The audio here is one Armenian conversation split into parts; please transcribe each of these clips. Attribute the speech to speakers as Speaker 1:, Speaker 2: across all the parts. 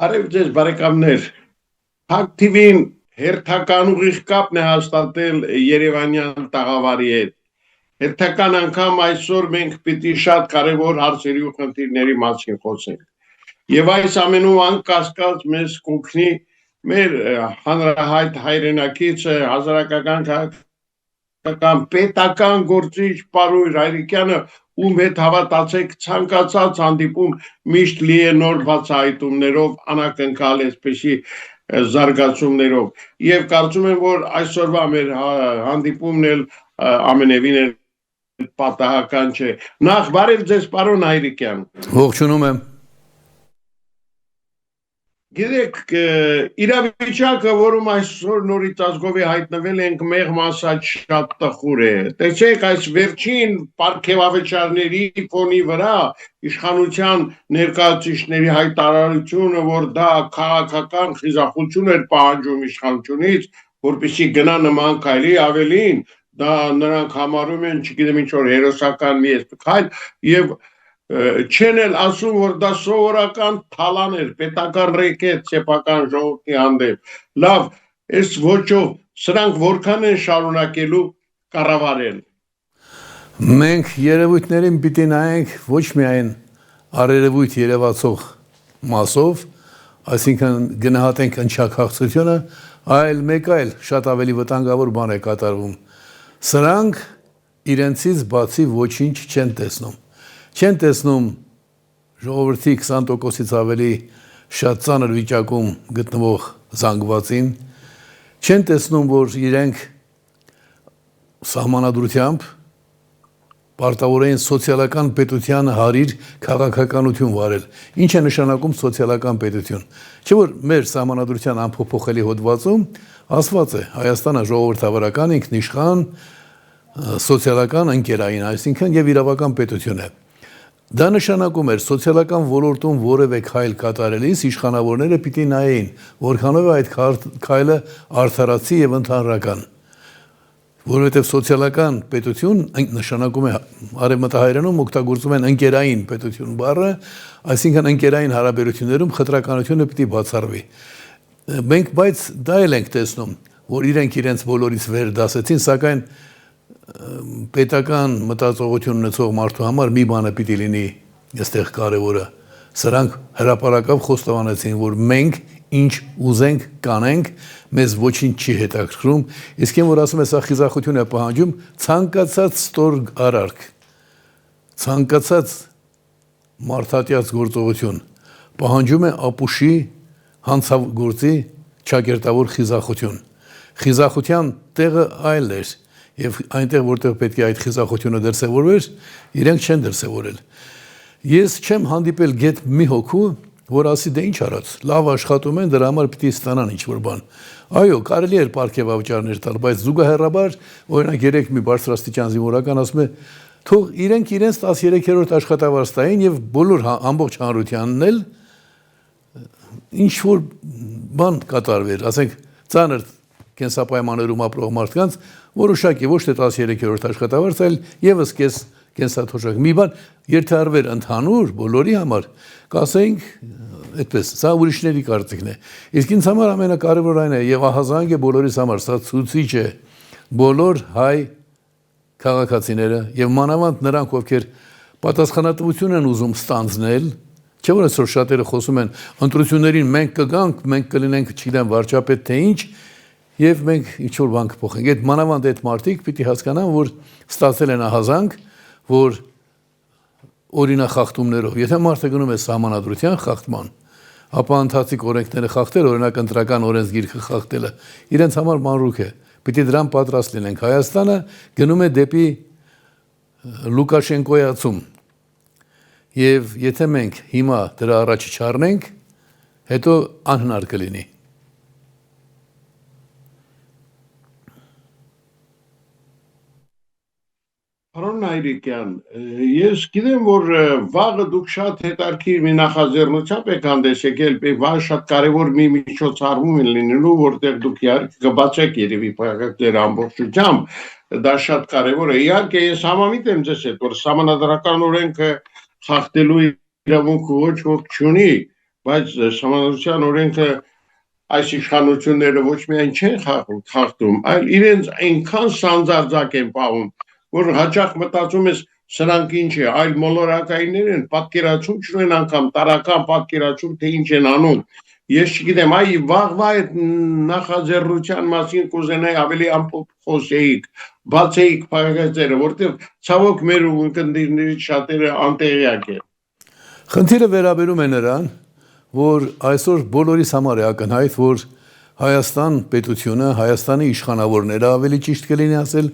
Speaker 1: Արև ձեզ բարեկամներ, ակտիվին հերթական ուղիղ կապն է հաստատել Երևանյան տաղավարի հետ։ Հերթական անգամ այսօր մենք պիտի շատ կարևոր հարցերի ու խնդիրների մասին խոսենք։ Եվ այս ամենու անկասկած մեզ կօգնի մեր հանրահայտ հայրենակիցը հասարակական քաղաքական պետական գործիչ Պարույր Հայրիկյանը, ում հետ հավատացեք ցանկացած հանդիպում միշտ լի է նոր բացահայտումներով, անակնկալ այսպեսի զարգացումներով։ Եվ կարծում եմ, որ այսօրվա մեր հանդիպումն էլ ամենևին էլ պատահական չէ։ Նախ բարև ձեզ, պարոն Հայրիկյան։
Speaker 2: Ողջունում եմ։
Speaker 1: Գիտեք, իրավիճակը, որում այսօր նորից ազգովի հայտնվել ենք, մեղմ ասած շատ տխուր է։ Տեսեք, այս վերջին պարգևավճարների ֆոնի վրա իշխանության ներկայացուցիչների հայտարարությունը, որ դա քաղաքական խիզախություն էր պահանջում իշխանությունից, որպեսզի գնա նման քայլի, ավելին, դա նրանք համարում են, չգիտեմ ինչ որ հերոսական մի քայլ, եւ չեն էլ ասում, որ դա սովորական թալան էր, պետական ռեկետ սեփական ժողովրդի հանդեպ։ Լավ, այս ոճով սրանք որքան են շարունակելու կառավարել։
Speaker 2: Մենք երևույթներին պիտի նայենք ոչ միայն արերևույթ երևացող մասով, այսինքն գնահատենք ընչաքաղցությունը, այլ մեկ այլ շատ ավելի վտանգավոր բան է կատարվում։ Սրանք իրենցից բացի ոչինչ չեն տեսնում։ Չեն տեսնում ժողովրդի 20%-ից ավելի շատ ծանր վիճակում գտնվող զանգվածին, չեն տեսնում, որ իրենք սահմանադրությամբ պարտավոր էին սոցիալական պետությանը հարիր քաղաքականություն վարել։ Ինչ է նշանակում սոցիալական պետություն։ Չէ՞ որ մեր սահմանադրության անփոփոխելի հոդվածում ասված է Հայաստանը ժողովրդավարական, ինքնիշխան, սոցիալական ընկերային, այսինքն եւ իրավական պետություն է։ Դա նշանակում էր սոցիալական ոլորտում որևէ քայլ կատարելիս իշխանավորները պիտի նայեին, որքանով է այդ քայլը արդարացի եւ ընդհանրական։ Որովհետեւ սոցիալական պետություն նշանակում է արևմտահայերենում օգտագործում են ընկերային պետություն բառը, այսինքն ընկերային հարաբերություններում խտրականությունը պիտի բացառվի։ Մենք բայց դա էլ ենք տեսնում, որ իրենք իրենց բոլորից վեր դասեցին, սակայն պետական մտածողություն ունեցող մարդու համար մի բանը պիտի լինի այստեղ կարևորը։ Սրանք հրապարակավ խոստովանեցին, որ մենք ինչ ուզենք կանենք, մեզ ոչինչ չի հետաքրքրում, իսկ այն որ ասում է սա խիզախություն է պահանջում, ցանկացած ստոր արարք, ցանկացած մարդատյաց գործողություն պահանջում է ապուշի հանցագործի ճակերտավոր խիզախություն։ Խիզախության տեղը այլ էր, եւ այնտեղ որտեղ պետք է այդ խիզախությունը դրսևորվեր, իրենք չեն դրսևորել։ Ես չեմ հանդիպել գետ մի հոգու, որ ասի դե ինչ արած, լավ աշխատում են, դրա համար պիտի ստանան ինչ-որ բան։ Այո, կարելի էր պարգևավճարներ տալ, բայց զուգահեռաբար, օրինակ 3 մի բարձրաստիճան զինվորական ասում է, թող իրենք իրենց 13-րդ աշխատավարձ տային եւ բոլոր ամբողջ հանրությանն էլ ինչ-որ բան կատարվեր, ասենք ծանր կենսապայմաններում ապրող մարդկանց որոշակի ոչ թե 13-րդ աշխատավարձ, այլ եւս կենսաթոշակ մի բան երթարվեր ընդհանուր բոլորի համար, կասեինք այդպես, սա ուրիշների կարծիքն է։ Իսկ ինձ համար ամենակարևորը այն է եւ ահազանգ է բոլորիս համար, սա ցուցիչ է բոլոր հայ քաղաքացիները եւ մանավանդ նրանք, ովքեր պատասխանատվություն են ուզում ստանձնել, չէ՞ որ այսօր շատերը խոսում են ընտրություններին մենք կգանք, մենք կլինենք, չգիտեմ, վարչապետ թե ինչ, եւ մենք ինչ-որ բան կփոխենք։ Այդ մանավանդ այդ մարդիկ պիտի հասկանան, որ ստացել են ահազանգ, որ օրինախախտումներով, եթե մարդը գնում է սահմանադրության խախտման, ապա ընթացիկ օրենքները խախտել, օրինակ ընտրական օրենսգիրքը խախտելը, իրենց համար մանրուք է։ Պիտի դրան պատրաստ լինենք։ Հայաստանը գնում է դեպի Լուկաշենկոյացում։ Եվ եթե մենք հիմա դրա առաջ չառնենք, հետո անհնար կլինի։
Speaker 1: Պարոն Հայրիկյան, ես գիտեմ, որ վաղը դուք շատ հետաքրքիր մի նախաձեռնությամբ եք հանդես եկել, վաղ շատ կարևոր մի միջոցառում է լինելու, որտեղ դուք կբացեք երևի փակակներ ամբողջությամբ, դա շատ կարևոր է։ Իհարկե ես համամիտ եմ ձեզ հետ, որ սահմանադրական օրենքը խախտելու իրավունք ոչ ոք չունի, բայց Սահմանադրության օրենքը այս իշխանությունները ոչ միայն չեն խախտում, այլ իրենց այնքան սանձարձակ են պահում, որ հաճախ մտածում ես սրանք ինչ է, այլ մոլորակայիններ են, պատկերացում չունեն անգամ տարական պատկերացում, թե ինչ են անում։ Ես չգիտեմ, այ վաղվա այդ նախաձեռնության մասին կուզենայի ավելի ամփոփ խոսեիք, բացեիք փակագծերը, որտեղ ցավոք մեր ունկնդիրներից շատերը անտեղյակ են։
Speaker 2: Խնդիրը վերաբերում է նրան, որ այսօր բոլորիս համար է ակնհայտ, որ Հայաստան պետությունը, Հայաստանի իշխանավորները ավելի ճիշտ կլինի ասել,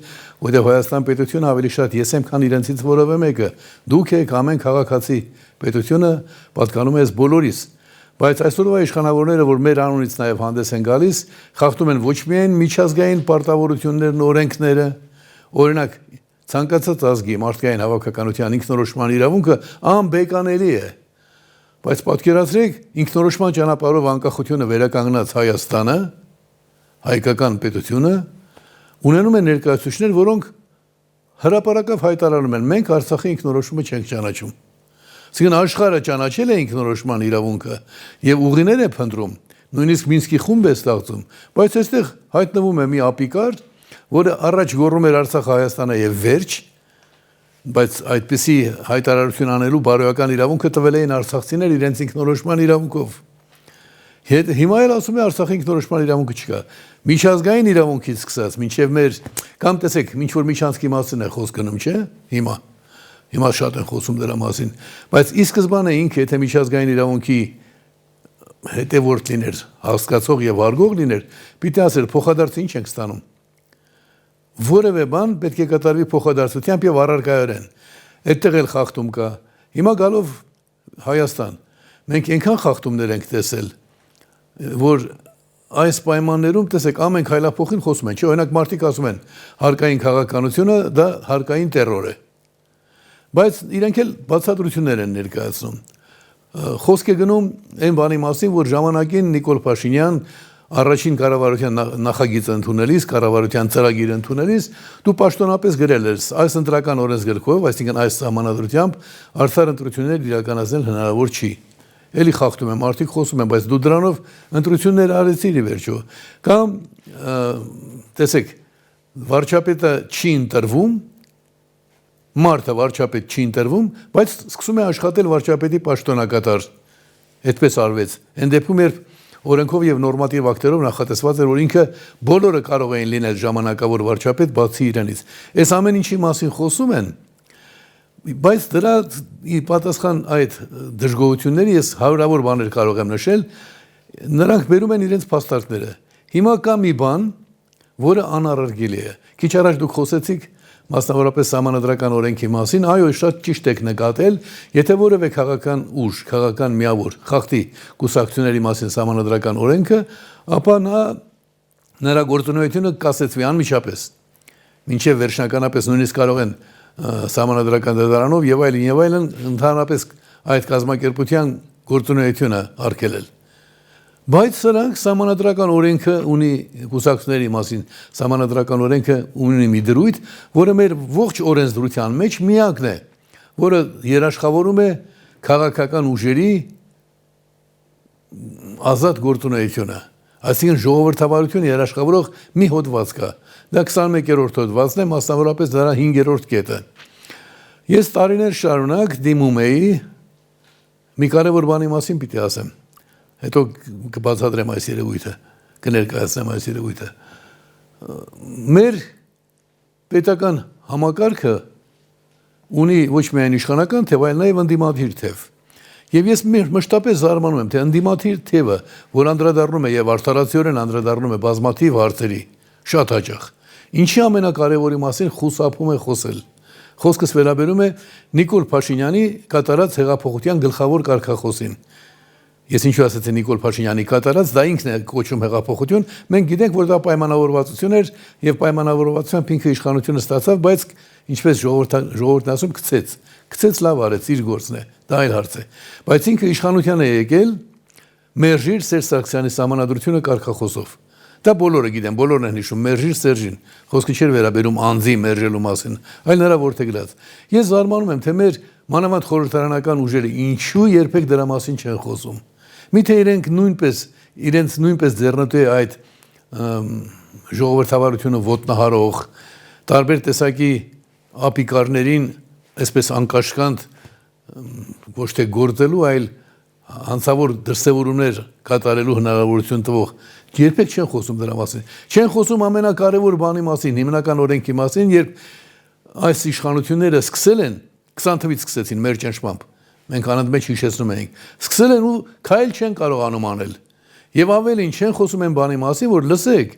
Speaker 2: որտեղ Հայաստան պետությունը ավելի շատ ես եմ, քան իրենցից որևէ մեկը։ Դուք եք ամեն քաղաքացի պետությունը պատկանում է բոլորիս։ Բայց այսօրվա իշխանավորները, որ մեր անունից նաև հանդես են գալիս, խախտում են ոչ միայն միջազգային պարտավորություններն, օրենքները, օրինակ ցանկացած ազգի մարդկային հավաքականության ինքնորոշման իրավունքը անբեկանելի է։ Բայց պատկերացրեք ինքնորոշման ճանապարհով անկախությունը վերականգնած Հայաստանը, հայկական պետությունը ունենում է ներկայացուցիչներ, որոնք հրապարակավ հայտարարում են մենք Արցախի ինքնորոշումը չենք ճանաչում։ Այսինքն աշխարհը ճանաչել է ինքնորոշման իրավունքը եւ ուղիներ է փնտրում, նույնիսկ Մինսկի խումբ է ստեղծում, բայց այստեղ հայտնվում է մի ապիկար, որը առաջ գոռում էր Արցախը Հայաստանը եւ վերջ, բայց այդպիսի հայտարարություն անելու բարոյական իրավունքը տվել էին արցախցիներ իրենց ինքնորոշման իրավունքով։ Հիմա էլ ասում է Արցախի ինքնորոշման իրավունքը չկա։ Միջազգային իրավունքից սկսած մինչև մեր կամ տեսեք, ինչ որ միջանցքի մասին է խոսք գնում, չէ՞, Հիմա շատ են խոսում դրա մասին, բայց ի սկզբանե ինքը եթե միջազգային իրավունքի հետևորդ լիներ, հասկացող եւ հարգող լիներ, պիտի ասեր փոխադարձ ինչ ենք ստանում։ Որևէ բան պետք է կատարվի փոխադարձությամբ եւ առարկայորեն։ Այդտեղ էլ խախտում կա։ Հիմա գալով Հայաստան, մենք այնքան խախտումներ ենք տեսել, որ այս պայմաններում տեսեք ամեն քայլափոխին խոսում են, չէ՞, օրինակ մարդիկ ասում են հարկային քաղաքականությունը դա հարկային տերոր է։ Բայց իրենք էլ բացատրություններ են ներկայացնում։ Խոսք է գնում այն բանի մասին, որ ժամանակին Նիկոլ Փաշինյան առաջին կառավարության նախագիծը ընդունելիս, կառավարության ծրագիրը ընդունելիս, դու պաշտոնապես գրել ես այս ընտրական օրենսգրքով, այսինքն այս սահմանադրությամբ արդար ընտրություններ իրականացնել հնարավոր չի։ Էլի խախտում են, մարդիկ խոսում են, բայց դու դրանով ընտրություններ արեցիր ի վերջո։ Կամ տեսեք, վարչապետը չի ընտրվում, մարդը վարչապետ չի ընտրվում, բայց սկսում է աշխատել վարչապետի պաշտոնակատար։ Այդպես արվեց։ Այն դեպքում երբ օրենքով եւ նորմատիվ ակտերով նախատեսված էր, որ ինքը բոլորը կարող էին լինել ժամանակավոր վարչապետ բացի իրենից։ Այս ամեն ինչի մասին խոսում են, բայց դրա ի պատասխան այդ դժգոհությունների ես հարյուրավոր բաներ կարող եմ նշել, նրանք բերում են իրենց փաստարկները։ Հիմա կա մի բան, որը անառարկելի է։ Քիչ առաջ դուք խոսեցիք մասնավորապես սահմանադրական օրենքի մասին, այո, շատ ճիշտ եք նկատել, եթե որևէ քաղաքական ուժ, քաղաքական միավոր խախտի կուսակցությունների մասին սահմանադրական օրենքը, ապա նրա գործունեությունը կասեցվի անմիջապես։ Մինչև վերջնականապես նույնիսկ կարող են սահմանադրական դատարանով եւ այլն ընդհանրապես այդ կազմակերպության գործունեությունը արգելել։ Բայց սրանք սահմանադրական օրենքը ունի կուսակցությունների մասին, սահմանադրական օրենքը ունի մի դրույթ, որը մեր ողջ օրենսդրության մեջ միակն է, որը երաշխավորում է քաղաքական ուժերի ազատ գործունեությունը։ Այսինքն ժողովրդավարություն երաշխավորող մի հոդված կա։ Դա 21-րդ հոդվածն է, մասնավորապես դրա 5-րդ կետը։ Ես տարիներ շարունակ դիմում էի մի կարևոր բանի մասին պիտի ասեմ։ Հետո կբացատրեմ այս երևույթը, կներկայացնեմ այս երևույթը։ Մեր պետական համակարգը ունի ոչ միայն իշխանական թև, այլ նաև ընդդիմադիր թև։ Եվ ես մշտապես զարմանում եմ, թե ընդդիմադիր թևը, որ անդրադառնում է եւ արդարացիորեն անդրադառնում է բազմաթիվ հարցերի, շատ հաճախ, ինչի ամենակարևորի մասին խուսափում է խոսել։ Խոսքս վերաբերում է Նիկոլ Փաշինյանի կատարած հեղափոխության գլխավոր կարգախոսին։ Ես ինչու ասացի Նիկոլ Փաշինյանի կատարած, դա ինքն է կոչում հեղափոխություն, մենք գիտենք, որ դա պայմանավորվածություն էր եւ պայմանավորվածությամբ ինքը իշխանությունը ստացավ, բայց ինչպես ժողովուրդն ասում, գցեց լավ արեց, իր գործն է, դա այլ հարց է։ Բայց ինքը իշխանության է եկել մերժիր Սերժ Սարգսյանի սահմանադրությունը կարգախոսով։ Դա բոլորը գիտեն, բոլորն են հիշում, մերժիր Սերժին, խոսքը չէր վերաբերում անձի մերժելու մասին, այլ նրա որդեգրած։ Ես զարմանում եմ, թե մեր մանավանդ խորհրդարանական ուժերը ինչու երբեք դրա մասին չեն խոսում։ Միթե իրենց նույնպես ձեռնտու է այդ ժողովրդավարությունը ոտնահարող տարբեր տեսակի ապիկարներին այսպես անկաշկանդ ոչ թե գործելու, այլ հանցավոր դրսևորումներ կատարելու հնարավորություն տվող երբեք չեն խոսում դրա մասին։ Չեն խոսում ամենակարևոր բանի մասին, հիմնական օրենքի մասին, երբ այս իշխանությունները սկսել են 20 թվականից սկսեցին մեր ճնշմամբ։ Մենք անընդմեջ հիշեցնում ենք։ Սկսել են ու քայլ չեն կարողանում անել։ Եվ ավելին չեն խոսում են բանի մասին, որ լսեք,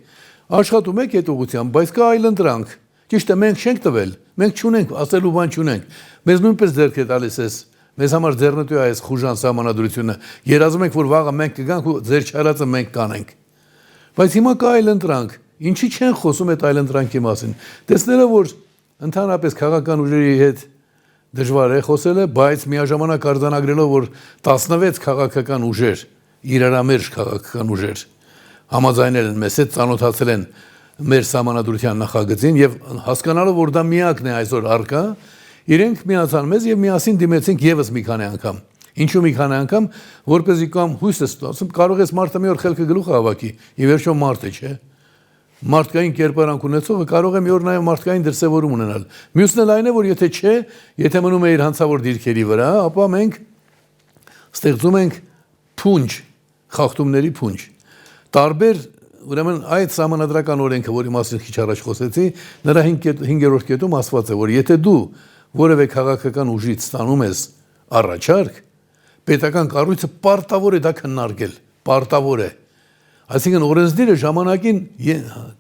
Speaker 2: աշխատում եք այդ ուղղությամբ, բայց կա այլ ընտրանք։ Ճիշտ է, մենք չենք տվել, մենք չունենք, ասելու բան չունենք։ Մեզ նույնպես ձեռք է տալիս էս, մեզ համար ձեռնտու է այս խուժան սահմանադրությունը։ Երազում ենք, որ վաղը մենք կգանք ու ձեր չարածը մենք կանենք։ Բայց հիմա կա այլ ընտրանք։ Ինչի չեն խոսում այդ այլ ընտրանքի մասին։ Տեսնելով, որ ընդհանրապես քաղաքական ուժերի հետ դժվար է խոսելը, բայց միաժամանակ արձանագրելով, որ 16 քաղաքական ուժեր, իրարամերժ քաղաքական ուժեր համաձայնել են մեզ հետ, ծանոթացել են մեր սահմանադրության նախագծին եւ հասկանալով, որ դա միակն է այսօր առկա, իրենք միացան մեզ եւ միասին դիմեցինք եւս մի քանի անգամ։ Ինչու մի քանի անգամ, որպեսզի կամ հույս է ստացում, կարող ես մարդը մի օր խելքը գլուխ հավաքի, ի վերջո մարդ է, չէ՞։ Մարդկային կերպարանք ունեցողը կարող է մի օր նաև մարդկային դրսևորում ունենալ։ Մյուսն էլ այն է, որ եթե չէ, եթե մնում է իր հանցավոր դիրքերի վրա, ապա մենք ստեղծում ենք փունջ, խախտումների փունջ։ Տարբեր, ուրեմն այդ սահմանադրական օրենքը, որի մասին քիչ առաջ խոսեցի, նրա 5-րդ կետում ասված է, որ եթե դու որևէ քաղաքական ուժից ստանում ես առաջարկ, պետական կառույցը պարտավոր է դա քննարկել, պարտավոր է։ Այսինքն օրենսդիրը ժամանակին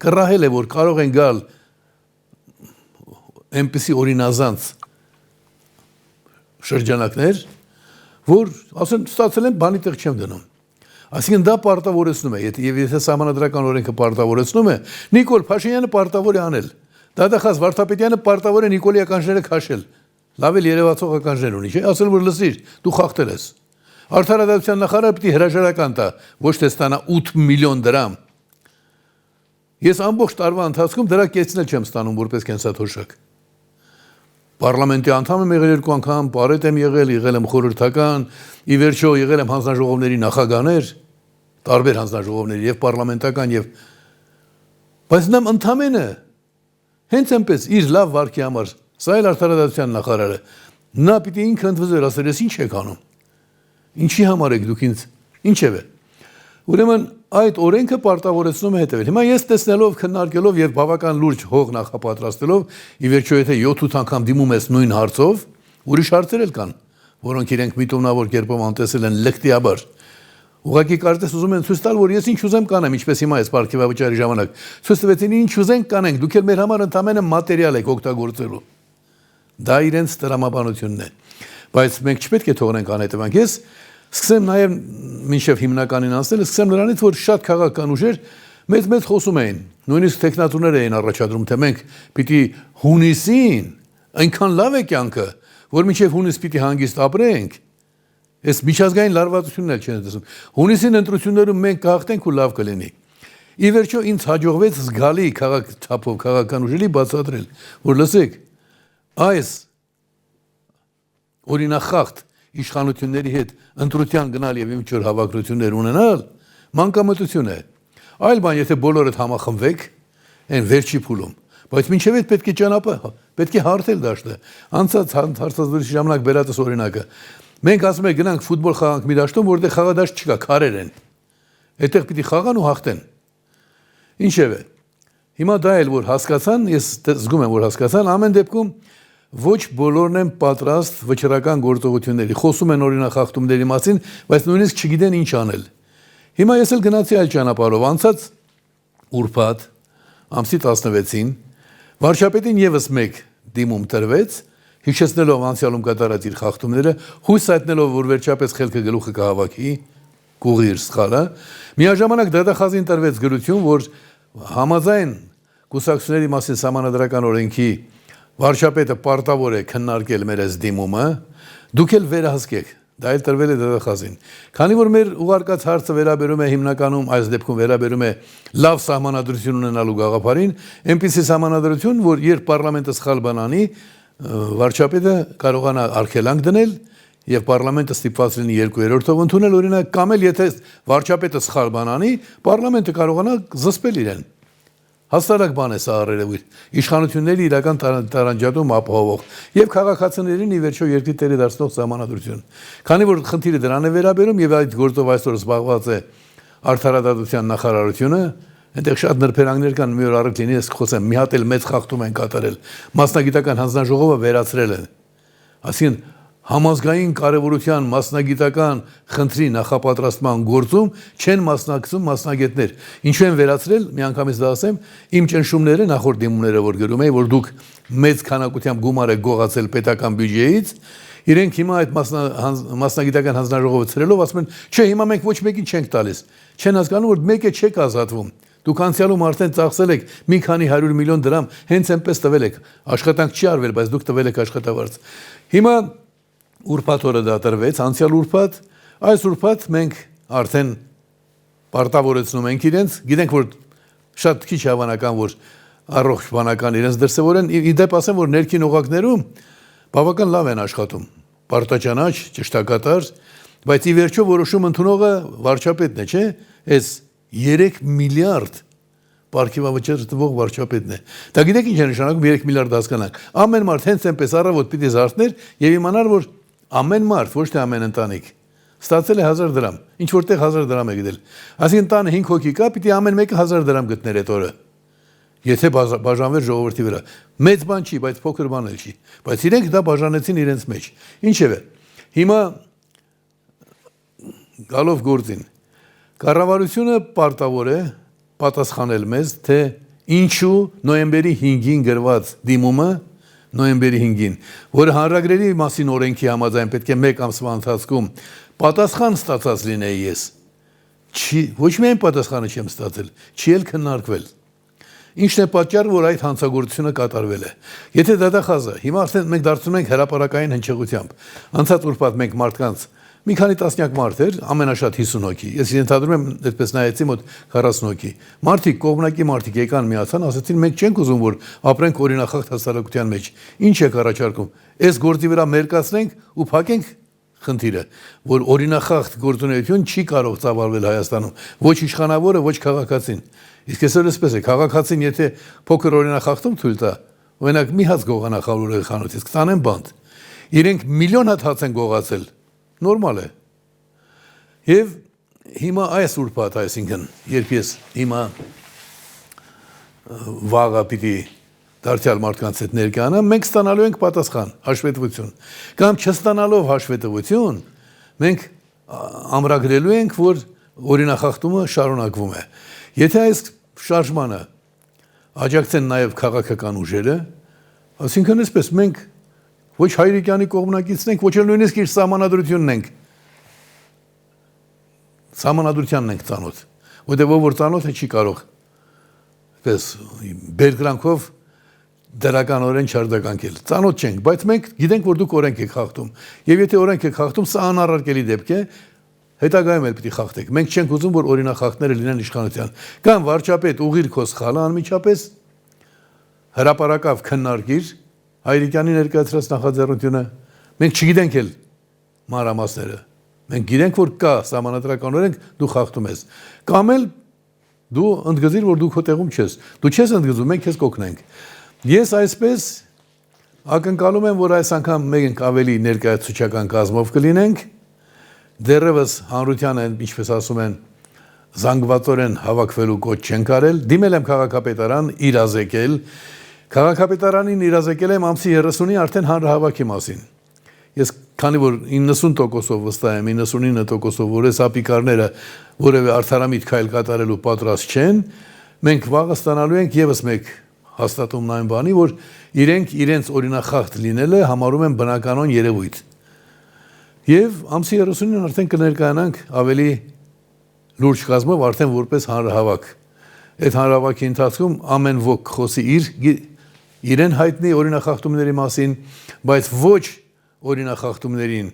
Speaker 2: կռահել է, որ կարող են գալ այնպիսի օրինազանց շրջանակներ, որ ասեն ստացել են բանի տեղ չեմ դնում։ Այսինքն դա պարտավորեցնում է, եւ եթե սահմանադրական օրենքը պարտավորեցնում է, Նիկոլ Փաշինյանը պարտավոր է անել։ Դատախազ Վարդապետյանը պարտավոր է Նիկոլի ականջները քաշել։ Լավ էլ երևացող ականջներ ունի, չէ՞, ասել որ լսիր, դու խախտել ես։ Արդարադատության նախարարը պիտի հրաժարական տա, ոչ թե ստանա 8 միլիոն դրամ։ Ես ամբողջ տարվա ընթացքում դրա կեսն էլ չեմ ստանում որպես կենսաթոշակ։ Պարլամենտի անդամ եմ եղել 2 անգամ, պարետ եմ եղել եմ խորհրդական, ի վերջո եղել եմ հանձնաժողովների նախագահներ, տարբեր հանձնաժողովների եւ պարլամենտական եւ բայց նա ընդամենը հենց այնպես իր լավ վարքի համար, սա էլ արդարադատության նախարարը, նա պիտի ինքը ընդվզեր, ասել ես ինչ եք անում։ Ինչի համար եք դուք ինձ, ինչև է։ Ուրեմն այդ օրենքը պարտավորեցնում է հետևել։ Հիմա ես տեսնելով, քննարկելով եւ բավական լուրջ հող նախապատրաստելով, ի վերջո եթե 7-8 անգամ դիմում ես նույն հարցով, ուրիշ հարցեր էլ կան, որոնք իրենք միտումնավոր կերպով անտեսել են լկտիաբար։ Ուղղակի կարծես ուզում են ցույց տալ, որ ես ինչ ուզեմ կանեմ, ինչպես հիմա այս պարգևավճարի ժամանակ։ Ցույց տվեցին ինչ ուզենք կանենք, դուք էլ մեր համար ընդամենը մատերիալ եք օգտագործելու։ Դա իրենց տրամաբանությունն է։ Բայց մենք չպետք է թողնենք անհետևանք։ Ես սկսեմ նաև մինչև հիմնականին անցնել, սկսեմ նրանից, որ շատ քաղաքական ուժեր մեծ խոսում էին, նույնիսկ տեխնատուներ էին առաջադրում, թե մենք պիտի հունիսին այնքան լավ է կյանքը, որ մինչև հունիս պիտի հանգիստ ապրենք։ Այս միջազգային լարվածությունն էլ չեն տեսնում։ Հունիսին ընտրություններում մենք կհաղթենք ու լավ կլինի։ Ի վերջո ինձ հաջողվեց զգալի քաղաքական ուժերի բացատրել, որ լսեք, այս օրինախախտ իշխանությունների հետ ընտրության գնալ եւ ինչ-որ հավակնություններ ունենալ մանկամտություն է։ Այլ բան, եթե բոլորդ համախմբվեք, այն վերջի փուլում, բայց մինչև այդ պետք է ճանապարհ, պետք է հարթել դաշտը։ Անցած հարցազրույցի ժամանակ բերածս օրինակը։ Մենք ասում ենք գնանք ֆուտբոլ խաղանք մի դաշտում, որտեղ խաղադաշտ չկա, քարեր են։ Այդտեղ պիտի խաղան ու հաղթեն։ Ինչև է։ Հիմա դա էլ որ հասկացան, ես զգում եմ որ հասկացան, ամեն դեպքում ոչ բոլորն են պատրաստ վճռական գործողությունների, խոսում են օրինախախտումների մասին, բայց նույնիսկ չգիտեն ինչ անել։ Հիմա ես էլ գնացի այլ ճանապարհով, անցած ուրբաթ ամսի 16-ին վարչապետին եւս մեկ դիմում տրվեց, հիշեցնելով անցյալում կատարած իր խախտումները, հույս հայտնելով, որ վերջապես խելքը գլուխը կհավաքի, կուղի իր սխալը, միաժամանակ դատախազին տրվեց գրություն, որ համաձայն կուսակցությունների մասին սահմանադրական օրենքի վարչապետը պարտավոր է քննարկել մեր այս դիմումը, դուք էլ վերահսկեք, դա էլ տրվել է դատախազին։ Քանի որ մեր ուղարկած հարցը վերաբերում է հիմնականում այս դեպքում վերաբերում է լավ սահմանադրություն ունենալու գաղափարին, այնպիսի սահմանադրություն, որ երբ պարլամենտը սխալ բան անի, վարչապետը կարողանա արգելանք դնել եւ պարլամենտը ստիպված լինի 2/3-ով ընդունել, օրինակ, կամ էլ եթե վարչապետը սխալ բան անի, պարլամենտը կարողանա զսպել իրեն։ Հաստատակ բան է սա առերևույթ իշխանությունների իրական տարանջատում ապահովող եւ քաղաքացիներին ի վերջո երկրի տերը դարձնող սահմանադրություն։ Քանի որ խնդիրը դրան է վերաբերում եւ այդ գործով այսօր զբաղված է արդարադատության նախարարությունը, այնտեղ շատ նրբերանգներ կան, մի օր առիթ լինի, ես խոսեմ, մի հատ էլ մեծ խախտում են կատարել։ Մասնագիտական հանձնաժողովը վերացրել են։ Այսինքն համազգային կարևորության մասնագիտական խնդրի նախապատրաստման գործում չեն մասնակցում մասնագետներ։ Ինչու են վերացրել, միանգամից դա ասեմ, իմ ճնշումները նախորդ դիմումները որ գրում էի, որ դուք մեծ քանակությամբ գումար եք գողացել պետական բյուջեից, իրենք հիմա այդ մասնագիտական հանձնաժողովը ցրելով ասում են, չէ, հիմա մենք ոչ մեկին չենք տալիս։ Չեն հասկանում, որ մեկը չեք ազատվում։ Դուք անցյալում արդեն ծախսել եք մի քանի 100 միլիոն դրամ, հենց այնպես տվել եք։ Աշխատանք չի արվել, բայց դուք տվել եք աշխատավարձ։ Հիմա ուրբաթ օրը դա տրվեց, անցյալ ուրբաթ, այս ուրբաթ մենք արդեն պարտավորեցնում ենք իրենց, գիտենք, որ շատ քիչ հավանական, որ առողջ բանական իրենց դրսևորեն, իդեպ ասեմ, որ ներքին օղակներում բավական լավ են աշխատում, պարտաճանաչ, ճշտակատար, բայց ի վերջո որոշում ընդունողը վարչապետն է, չէ՞, այս 3 միլիարդ պարգևավճար տվող վարչապետն է։ Դա գիտեք ինչ է նշանակում 3 միլիարդ հասկանանք։ Ամեն մարդ հենց այնպես առավոտ պիտի զարթներ եւ իմանար, որ ամեն մարդ, ոչ թե ամեն ընտանիք, ստացել է 1000 դրամ, ինչ որտեղ 1000 դրամ է գտել։ Այսինքն տանը 5 հոգի կա, պիտի ամեն մեկը 1000 դրամ գտներ այդ օրը։ Եթե բաժանվեր ժողովրդի վրա։ Մեծ բան չի, բայց փոքր բան էլ չի։ Բայց իրենք դա բաժանեցին իրենց մեջ։ Ինչևէ, հիմա գալով գործին, կառավարությունը պարտավոր է պատասխանել մեզ, թե ինչու նոյեմբերի 5-ին գրված դիմումը, նոյեմբերի 5-ին, որը հանրագրերի մասին օրենքի համաձայն պետք է 1 ամսվա ընթացքում պատասխան ստացած լինեի ես։ Ոչ միայն պատասխանը չեմ ստացել, չի էլ քննարկվել։ Ինչն է պատճառը, որ այդ հանցագործությունը կատարվել է։ Եթե դատախազը, հիմա արդեն մենք դարձնում ենք հրապարակային հնչեղությամբ։ Անցած ուրբաթ մենք մարդկանց մի քանի տասնյակ մարդ էր, ամենաշատ 50 հոգի։ Ես ենթադրում եմ, այդպես նայեցի մոտ 40 հոգի։ Մարդիկ, կողմնակի մարդիկ եկան միացան, ասացին, մենք չենք ուզում, որ ապրենք օրինախախտ հասարակության մեջ։ Ինչ եք առաջարկում։ Այս գործի վրա մերկացնենք ու փակենք խնդիրը, որ օրինախախտ գործունեություն չի կարող ծավալվել Հայաստանում, ոչ իշխանավորը, ոչ քաղաքացին։ Իսկ այսօր էսպես է, քաղաքացին եթե փոքր օրինախախտում թույլ տա, օրինակ մի հաց գողանա խալուրի խանութից, կտանեն բանտ։ Իրենք միլիոն հատ հաց են գողացել, նորմալ է։ Եվ հիմա այս ուրբաթ, այսինքն, երբ ես հիմա վաղը պիտի դարձյալ մարդկանց հետ ներկայանամ, մենք ստանալու ենք պատասխան, հաշվետվություն։ Կամ չստանալով հաշվետվություն, մենք ամրագրելու ենք, որ օրինախախտումը շարունակվում է։ Եթե այս շարժմանը աջակցեն նաև քաղաքական ուժերը, այսինքն այսպես մենք ոչ Հայրիկյանի կողմնակիցն ենք, ոչ էլ նույնիսկ իր սահմանադրությունն ենք։ Սահմանադրությանն ենք ծանոթ, որտեղ որ ծանոթ է չի կարող այսպես բերկրանքով դրականորեն չարդականքել։ Ծանոթ չենք, բայց մենք գիտենք, որ դուք օրենք եք խախտում։ Եվ եթե օրենք եք խախտում, սա անառարկելի դեպք է, հետագայում էլ պիտի խախտեք։ Մենք չենք ուզում, որ օրինախախտները լինեն իշխանության։ Կամ վարչապետ ուղիղ քո սխալը անմիջապես հրապարակավ քննարկիր Հայրիկյանի ներկայացրած նախաձեռնությունը։ Մենք չգիտենք էլ մանրամասները։ Մենք գիտենք, որ կա սահմանադրական օրենք, դու խախտում ես։ Կամ էլ դու ընդգծիր, որ դու քո տեղում չես։ Դու չես ընդգծում, մենք քեզ կօգնենք։ Ես այսպես ակնկալում եմ, որ այս անգամ մենք ավելի ներկայացուցչական կազմով կլինենք, դեռևս հանրությանը, ինչպես ասում են, զանգվածորեն հավաքվելու կոչ չենք արել, դիմել եմ քաղաքապետարան իրազեկել, քաղաքապետարանին իրազեկել եմ ամսի 30-ի արդեն հանրահավաքի մասին։ Ես քանի որ 90%-ով վստահ եմ, 99%-ով, որ այս ապիկարները որևէ արդարամիտ քայլ կատարելու պատրաստ չեն, մենք վաղը ստանալու ենք եւս մեկ հաստատումն այն բանի, որ իրենք իրենց օրինախախտ լինելը համարում են բնականon երևույթ։ Եվ ամսի 30-ին արդեն կներկայանանք ավելի լուրջ կազմով արդեն որպես հանրահավաք։ Այդ հանրահավաքի ընթացքում ամեն ոք խոսի իրեն հայտնի օրինախախտումների մասին, բայց ոչ օրինախախտումներին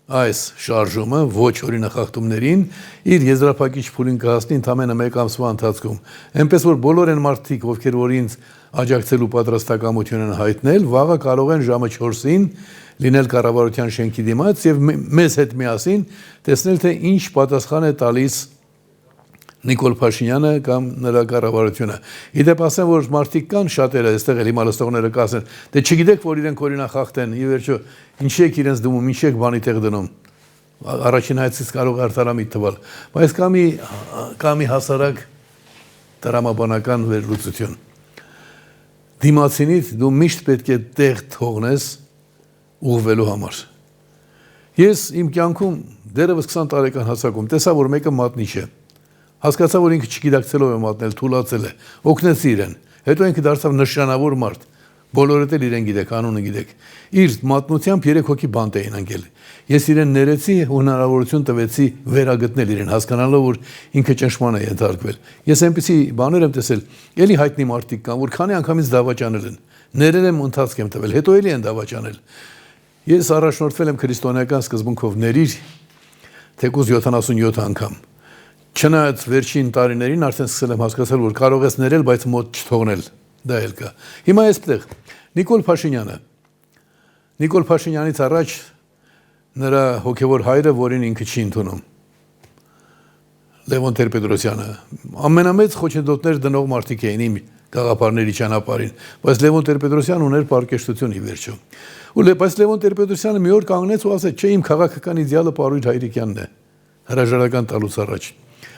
Speaker 2: այս շարժումը ոչ օրինախախտումներին իր եզրափակիչ փուլին կհասնի ընդամենը 1 ամսվա ընթացքում։ Այնպես որ բոլոր այն մարդիկ, ովքեր որ ինձ աջակցելու պատրաստակամություն են հայտնել, վաղը կարող են ժամը 4-ին լինել կառավարության շենքի դիմաց եւ մեզ հետ միասին տեսնել, թե ինչ պատասխան է տալիս Նիկոլ Փաշինյանը կամ նրա կառավարությունը։ Իդեպ ասեմ, որ մարդիկ կան շատերը, այստեղ էլ հիմա լսողները կասեն, դե չգիտեք, որ իրենք օրինախախտ են, ի վերջո ինչի եք իրենց դումում, ինչի եք բանի տեղ դնում։ Առաջին հայցից կարող է արտարամիտ թվալ, բայց կա մի հասարակ տրամաբանական վերլուծություն։ Դիմացինից դու միշտ պետք է տեղ թողնես ուղղվելու համար։ Ես իմ կյանքում դեռևս 20 տարեկան հասակում տեսա, որ մեկը մատնիչ է։ Հասկացա, որ ինքը չգիտակցելով է մատնել, թուլացել է, օգնեցի իրեն։ Հետո ինքը դարձավ նշանավոր մարդ։ Բոլորդ էլ իրեն գիտեք, անունը գիտեք։ Իր մատնությամբ 3 հոգի բանտ էին ընկել։ Ես իրեն ներեցի, հնարավորություն տվեցի վերագտնել իրեն, հասկանալով, որ ինքը ճնշման է ենթարկվել։ Ես այնպեսի բաներ եմ տեսել, էլի հայտնի մարդիկ կան, որ քանի անգամից դավաճանել են։ Ներել եմ, ընթացք եմ տվել, հետո էլի են դավաճանել։ Ես առաջնորդվել եմ քրիստոնեական սկզբունքով ներիր, թեկուզ 77 անգամ։ Չնայած վերջին տարիներին արդեն սկսել եմ հասկացալ, որ կարող ես ներել, բայց մոտ չթողնել։ Դա էլ կա։ Հիմա այսպես Նիկոլ Փաշինյանից առաջ նրա հոգևոր հայրը, որին ինքը չի ընդունում, Լևոն Տեր-Պետրոսյանը, ամենամեծ խոչընդոտներ դնող մարդիկ էին իմ գաղափարների ճանապարհին, բայց Լևոն Տեր-Պետրոսյանը ուներ պարկեշտություն ի վերջո։ Բայց Լևոն Տեր-Պետրոսյանը մի օր կանգնեց ու ասեց, չէ, իմ քաղաքական իդեալը Պարույր Հայրիկյանն է, հրաժարական տալուց առաջ։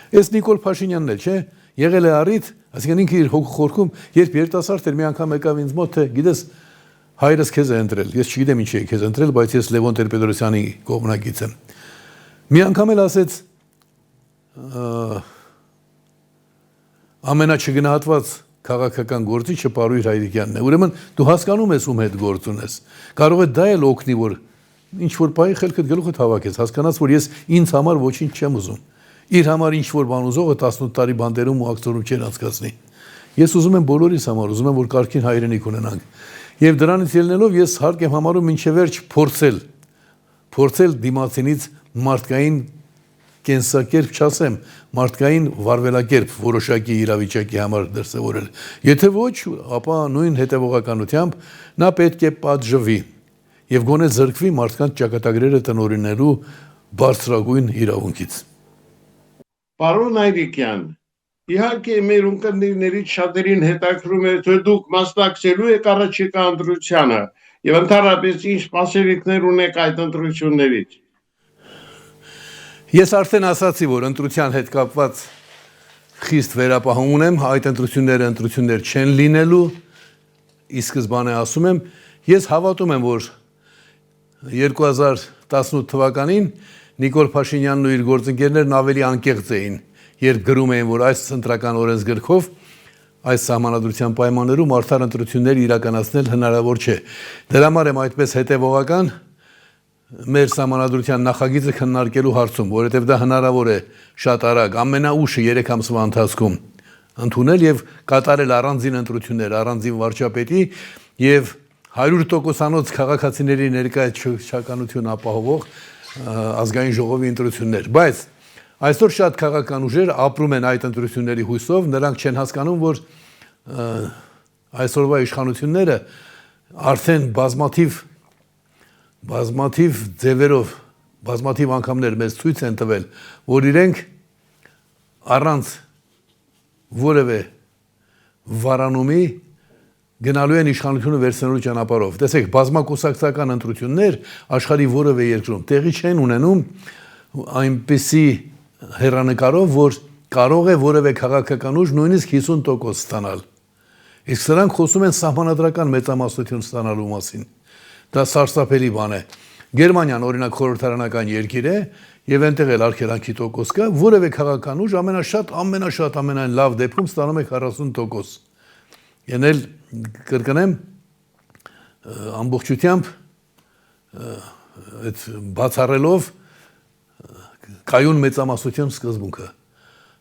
Speaker 2: Այս Նիկոլ Փաշինյանն էլ, չէ, եղել է առիթ, այսինքն ինքը իր հոգու խորքում, երբ երիտասարդ էր, մի անգամ եկավ ինձ մոտ, թե գիտես, հայրս քեզ է ընտրել, ես չգիտեմ ինչի է քեզ ընտրել, բայց ես Լևոն Տեր-Պետրոսյանի կողմնակից եմ։ Մի անգամ էլ ասեց ամենաչգնահատված քաղաքական գործիչը Պարույր Հայրիկյանն է։ Ուրեմն դու հասկանում ես ում հետ գործ ունես։ Կարող է դա էլ օգնի, որ ինչ որ բայի խելքդ գլուխդ հավաքես, հասկանաս, որ ես ինձ համար ոչինչ չեմ ուզում։ Իր համար ինչ որ բան ուզողը 18 տարի բանդերում ու ակցիոնում չեն անցկացնի։ Ես ուզում եմ բոլորիս համար, ուզում եմ, որ կարգին հայրենիք ունենանք։ Եվ դրանից ելնելով ես հարկ եմ համարում մինչև վերջ փորձել դիմացինից մարդկային կենսակերպ չասեմ, մարդկային վարվելակերպ որոշակի իրավիճակի համար դրսևորել։ Եթե ոչ, ապա նույն հետևողականությամբ նա պետք է պատժվի եւ գոնե զրկվի մարդկանց ճակատագրերը տնօրինելու բարձրագույն իրավունքից։
Speaker 1: Պարոն Հայրիկյան, իհարկե մեր ունկնդիրներից շատերին հետաքրում է, թե դուք մասնակցելու եք առաջիկա ընտրությանը եւ ընդհանրապես ինչ սպասելիքներ ունեք այդ ընտրություններից։
Speaker 2: Ես արդեն ասացի, որ ընտրության հետ կապված խիստ վերապահում ունեմ, այդ ընտրություններ չեն լինելու, ի սկզբանե ասում եմ, ես հավատում եմ, որ 2018 թվականին Նիկոլ Փաշինյանն ու իր գործընկերներն ավելի անկեղծ էին, երբ գրում էին, որ այս ընտրական օրենսգրքով այս սահմանադրության պայմաններում արդար ընտրություններ իրականացնել հնարավոր չէ։ Դրա համար եմ այդպես հետևողական մեր սահմանադրության նախագիծը քննարկելու հարցում, որովհետև դա հնարավոր է շատ արագ, ամենաուշը 3 ամսվա ընթացքում ընդունել եւ կատարել առանձին ընտրություններ, առանձին վարչապետի եւ 100%-անոց քաղաքացիների ներկայացականություն ապահովող ազգային ժողովի ընտրություններ։ Բայց այսօր շատ քաղաքական ուժեր ապրում են այդ ընտրությունների հույսով, նրանք չեն հասկանում, որ այսօրվա իշխանությունները արդեն բազմաթիվ ձևերով, բազմաթիվ անգամներ մեզ ցույց են տվել, որ իրենք առանց որևէ վարանումի գնալու են իշխանությունը վերցնելու ճանապարհով։ Տեսեք, բազմակուսակցական ընտրություններ աշխարհի որևէ երկրում տեղի չեն ունենում այնպիսի հեռանկարով, որ կարող է որևէ քաղաքական ուժ նույնիսկ 50% ստանալ։ Իսկ սրանք խոսում են սահմանադրական մեծամասնություն ստանալու մասին։ Դա սարսափելի բան է։ Գերմանիան օրինակ խորհրդարանական երկիր է եւ այնտեղ էլ արգելանքի տոկոս կա, որևէ քաղաքական ուժ ամենաշատ լավ դեպքում ստանում է 40%։ Ենել կրկնեմ ամբողջությամբ այդ բացառելով կայուն մեծամասնություն սկզբունքը։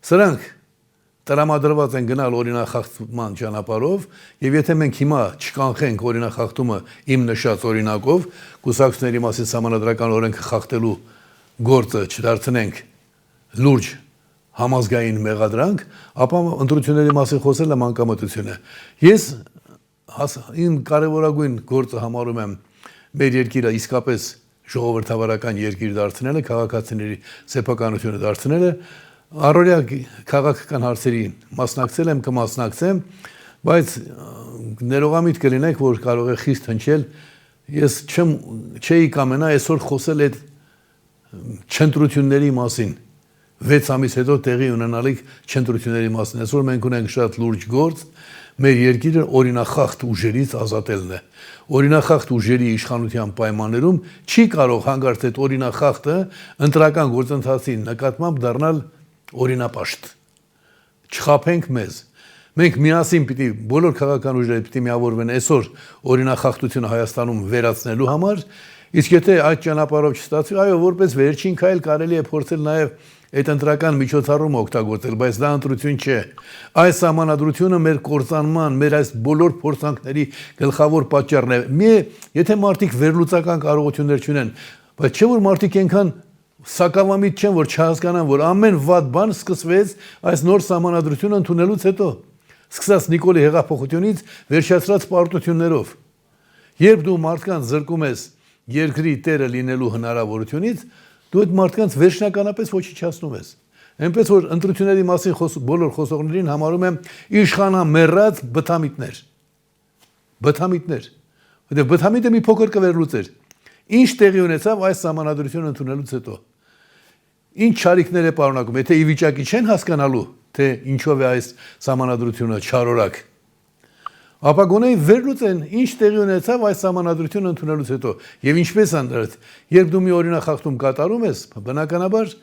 Speaker 2: Սրանք տրամադրված են գնալ օրինախախտման ճանապարհով, եւ եթե մենք հիմա չկանխենք օրինախախտումը իմ նշած օրինակով, կուսակցությունների մասին համանդրական օրենքը խախտելու գործը չդարձնենք լուրջ համազգային մեղադրանք, ապա ընտրությունների մասին խոսելը մանկամտություն է։ Ես իմ կարևորագույն գործը համարում եմ մեր երկիրը իսկապես ժողովրդավարական երկիր դարձնելը, քաղաքացիների սեփականությունը դարձնելը, առօրյա քաղաքական հարցերին մասնակցել եմ, կմասնակցեմ, բայց ներողամիտ կլինեք, որ կարող է խիստ հնչել, ես չէի կամենա այսօր խոսել այդ չընտրությունների մասին, 6 ամիս հետո տեղի ունենալիք չընտրությունների մասին, այսօր մենք ունենք շատ լուրջ գործ, մեր երկիրը օրինախախտ ուժերից ազատելն է։ Օրինախախտ ուժերի իշխանության պայմաններում չի կարող հանկարծ այդ օրինախախտը ընտրական գործընթացի նկատմամբ դառնալ օրինապաշտ։ Չխաբենք մեզ։ Մենք միասին պիտի բոլոր քաղաքական ուժերը պիտի միավորվեն այսօր օրինախախտությունը Հայաստանում վերացնելու համար, իսկ եթե այդ ճանապարհով չստացվի, այո, որպես վերջին քայլ կարելի է փորձել նաև այդ ընտրական միջոցառումը օգտագործել, բայց դա ընտրություն չէ։ Այս համանadrությունը մեր կործանման, մեր այս բոլոր փորձանքների գլխավոր պատճառն է։ Եթե մարդիկ վերլուծական կարողություններ չունեն, բայց չէ որ մարդիկ այնքան սակավամիտ չեն, որ չհասկանան, որ ամեն վատ բան սկսվեց այս նոր համանadrությունը ընդունելուց հետո, սկսած Նիկոլի հեղափոխությունից վերջացրած պարտություններով։ Երբ դու մարդկանց զրկում ես երկրի տերը լինելու հնարավորությունից, դու այդ մարդկանց վերջնականապես ոչնչացնում ես։ Այնպես որ ընտրությունների մասին բոլոր խոսողներին համարում եմ իշխանամեռած բթամիտներ։ Բթամիտներ։ Որտեղ բթամիտը մի փոքր կվերլուծեր։ Ինչ տեղի ունեցավ այս համանadrությունը ընդունելուց հետո։ Ինչ չարիքներ է պարունակում, եթե ի վիճակի չեն հասկանալու, թե ինչով է այս համանadrությունը չարորակ, ապա գոնե վերլուծեն ինչ տեղի ունեցավ այս համանadrությունը ընդունելուց հետո եւ ինչպես անդրած, երբ դու մի օրինախախտում կատարում ես, բնականաբար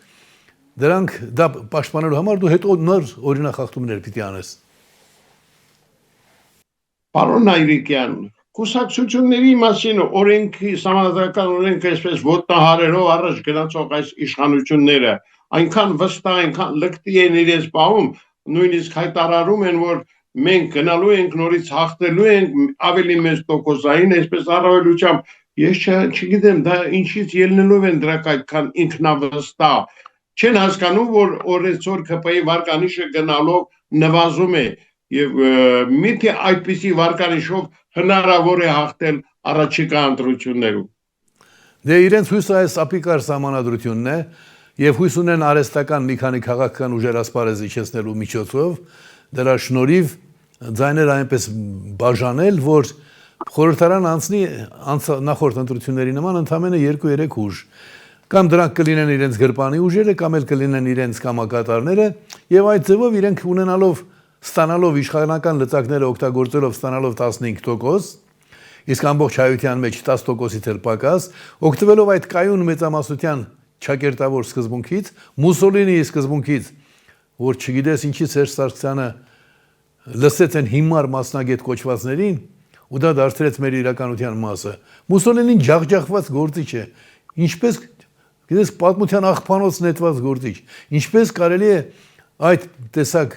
Speaker 2: դրանք դա պաշտպանելու համար դու հետո նոր օրինախախտումներ պիտի անես։
Speaker 1: Պարոն Այրիկյան, կուսակցությունների մասին օրենքի, համանդրական օրենքը այսպես ոտնահարելով առաջ գնացող այս իշխանությունները այնքան վստահ, այնքան լկտի են իրենց պահում, նույնիսկ հայտարարում են, որ մենք գնալու ենք նորից հաղթելու ենք ավելի մեծ տոկոսային, այսպես առավելությամբ, ես չգիտեմ, դա ինչից ելնելով են դրանք այդքան ինքնավստահ, չեն հասկանում, որ օրեցօր ԿՊ-ի վարկանիշը գնալով նվազում է եւ միթե այդպիսի վարկանիշով հնարավոր է հաղթել առաջիկա ընտրություններում։
Speaker 2: Դե իրենց հույսը այս ապիկար համանadrությունն է եւ հույս ունեն արհեստական մի քանի քաղաքական ուժեր ասպարեզ իջեցնելու միջոցով դրա շնորհիվ ձայներ այնպես բաժանել, որ խորհրդարան անցնի նախորդ ընտրությունների նման ընդամենը 2-3 ուժ։ Կամ դրանք կլինեն իրենց գրպանի ուժերը, կամ էլ կլինեն իրենց կամակատարները, եւ այդ ձևով իրենք ունենալով ստանալով իշխանական լծակները օգտագործելով ստանալով 15%, իսկ ամբողջ հայության մեջ 10%-ից էլ պակաս, օգտվելով այդ կայուն մեծամասնության ճակերտավոր սկզբունքից, Մուսոլինիի սկզբունքից, որ չգիտես ինչի Սերժ Սարգսյանը լսեց են հիմար մասնագետ կոչվածներին ու դա դարձրեց մեր իրականության մասը։ Մուսոլինին ջախջախված գործիչ է, ինչպես գիտես պատմության աղբանոց նետված գործիչ, ինչպես կարելի է այդ տեսակ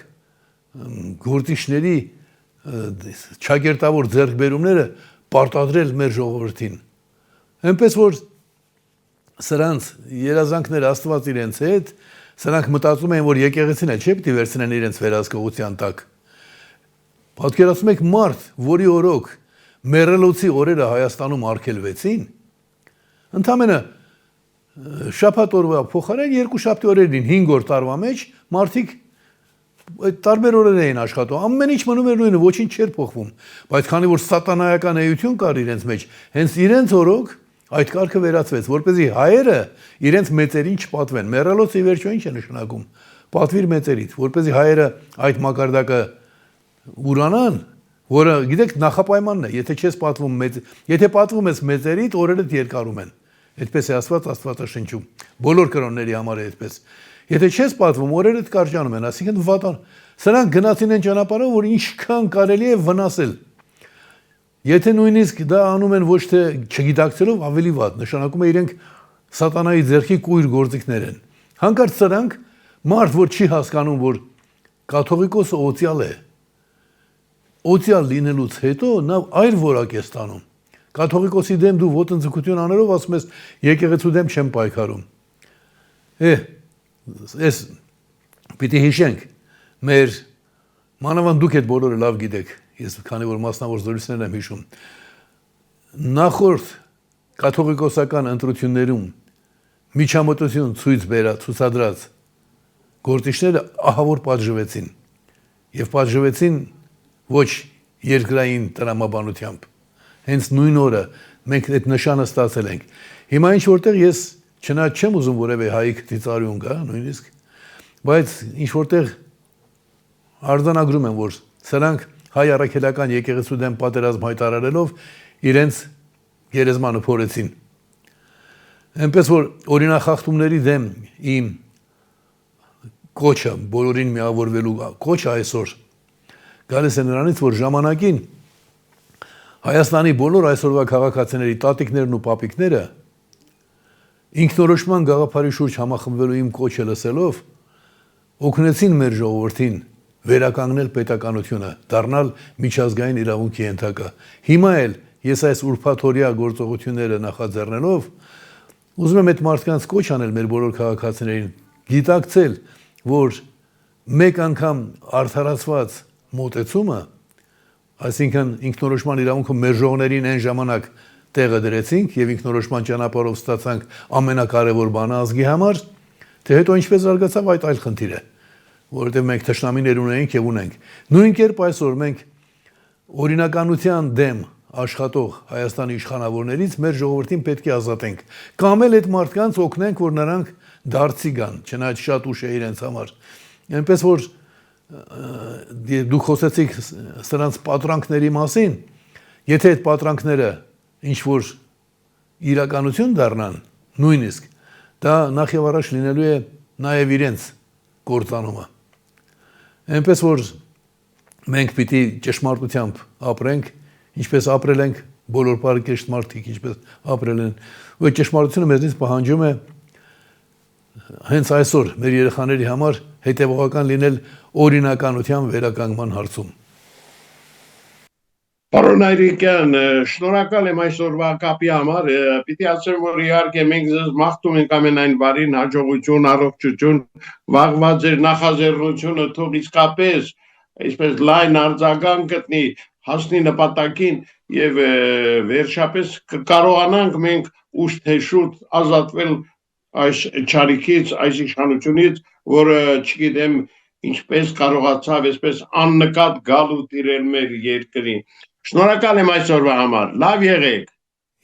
Speaker 2: գործիչների ճակերտավոր ձեռքբերումները պարտադրել մեր ժողովրդին։ Այնպես որ սրանց երազանքները Աստված իրենց հետ, սրանք մտածում են, որ եկեղեցին է, չէ՞ պիտի վերցնեն իրենց վերահսկողության տակ։ Պատկերացնում եք մարդ, որի օրոք մեռելոցի օրերը Հայաստանում արգելվեցին, ընդամենը շաբաթ օրվա փոխարեն 2 շաբթի օրերին 5 օր տարվա մեջ մարդիկ տարբեր օրեր էին աշխատում, ամեն ինչ մնում էր նույնը, ոչինչ չէր փոխվում, բայց քանի որ սատանայական էություն կար իրենց մեջ, հենց իրենց օրոք այդ կարգը վերացվեց, որպեսզի հայերը իրենց մեծերին չպատվեն։ Մեռելոցը ի վերջո ինչ է նշանակում։ Պատվիր մեծերիդ, որպեսզի հայերը այդ մակարդակը ուրանան, որը գիտեք նախապայմանն է, եթե չես պատվում եթե պատվում ես մեծերիդ, օրերդ երկարում են։ Այդպես է ասված Աստվածաշնչում։ Բոլոր կրոնների համար է այդպես։ Եթե չես պատվում, օրերդ կարճանում են, այսինքն վատան։ Սրանք գնացին են ճանապարհով, որ ինչքան կարելի է վնասել։ Եթե նույնիսկ դա անում են ոչ թե չգիտակցելով, ավելի վատ, նշանակում է իրենք սատանայի ձեռքի կույր գործիքներ են։ Հանկարծ սրանք մարդ, որ չի հասկանում, որ կաթողիկոսը օծյալ է։ Օծյալ լինելուց հետո նա այլ որակ է ստանում։ Կաթողիկոսի դեմ դու ոտնձգություն անելով ասում ես եկեղեցու դեմ չեմ պայքարում։ Ես պիտի հիշենք մեր մանավանդ դուք այդ բոլորը լավ գիտեք, ես քանի որ մասնավոր զրույցներն եմ հիշում, նախորդ կաթողիկոսական ընտրություններում միջամտություն ցուցադրած գործիչները ահավոր պատժվեցին եւ պատժվեցին ոչ երկրային տրամաբանությամբ։ Հենց նույն օրը մենք այդ նշանը ստացել ենք։ Հիմա ինչ որտեղ ես չնայած չեմ ուզում որևէ հայիկ ծիծարյուն գա, նույնիսկ, բայց ինչ որտեղ արձանագրում եմ, որ սրանք հայ առաքելական եկեղեցու դեմ պատերազմ հայտարարելով իրենց գերեզմանը փորեցին։ Այնպես որ օրինախախտումների դեմ իմ կոչը, բոլորին միավորվելու կոչը այսօր գալիս է նրանից, որ ժամանակին Հայաստանի բոլոր այսօրվա քաղաքացիների տատիկներն ու պապիկները ինքնորոշման գաղափարի շուրջ համախմբվելու իմ կոչը լսելով օգնեցին մեր ժողովրդին վերականգնել պետականությունը, դառնալ միջազգային իրավունքի ենթակա։ Հիմա էլ ես այս ուրբաթօրյա գործողությունները նախաձեռնելով ուզում եմ այդ մարդկանց կոչ անել մեր բոլոր քաղաքացիներին գիտակցել, որ մեկ անգամ արդարացված մոտեցումը, այսինքն ինքնորոշման իրավունքը մեր ժողովրդին այն ժամանակ տեղը դրեցինք եւ ինքնորոշման ճանապարհով ստացանք ամենակարևոր բանը ազգի համար, թե հետո ինչպես զարգացավ այդ այլ խնդիր է, որովհետեւ մենք թշնամիներ ունենք եւ ունենք։ Նույն կերպ այսօր մենք օրինականության դեմ աշխատող Հայաստանի իշխանավորներից մեր ժողովրդին պետք է ազատենք, կամ էլ այդ մարդկանց օգնենք, որ նրանք դարձի գան, չնայած շատ ուշ է իրենց համար։ Այնպես որ դուք խոսեցիք սրանց պատրանքների մասին, եթե այդ պատրանքները ինչ որ իրականություն դառնան, նույնիսկ դա նախ եւ առաջ լինելու է նաեւ իրենց կործանումը։ Այնպես որ մենք պիտի ճշմարտությամբ ապրենք, ինչպես ապրել ենք բոլոր բարեկեշտ մարդիկ, ինչպես ապրել են, ու ճշմարտությունը մեզնից պահանջում է հենց այսօր մեր երեխաների համար հետևողական լինել օրինականության վերականգնման հարցում։
Speaker 1: Պարոն Այրիկյան, շնորհակալ եմ այսօրվա կապի համար, պիտի ասեմ, որ իհարկե մենք ձեզ մաղթում ենք ամենայն բարին, հաջողություն, առողջություն, վաղվա ձեր նախաձեռնությունը թող իսկապես այսպես լայն արձագանք գտնի, հասնի նպատակին եւ վերջապես կկարողանանք մենք ուշ թե շուտ ազատվել այս չարիքից, այս իշխանությունից, որը չգիտեմ ինչպես կարողացավ այսպես աննկատ գալ ու տիրել մեր երկրին։ Շնորհակալ եմ այսօրվա համար։ Լավ եղեք։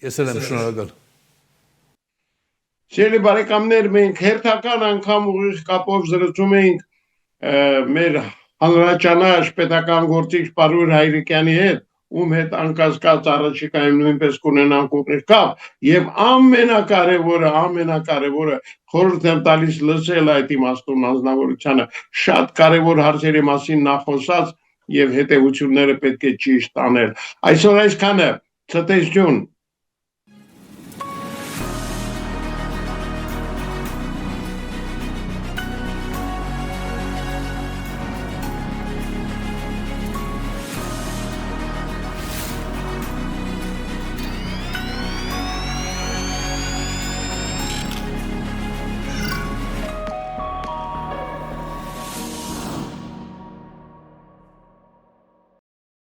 Speaker 2: Ես էլ եմ շնորհակալ։
Speaker 1: Սիրելի բարեկամներ, մենք հերթական անգամ ուղիղ կապով զրուցում ենք մեր հանրաճանաչ պետական գործիչ Պարուր Հայրիկյանի հետ, ում հետ անկասկած առաջիկայում նույնպես կունենանք ուղիղ կապ, եւ ամենակարևորը խորհուրդ եմ տալիս լսել այդ իմաստուն անձնավորությանը, շատ կարևոր հարցերի մասին նախոսած եւ հետեւությունները պետք է ճիշտ անել։ Այսօր այսքանը, ցտեսություն։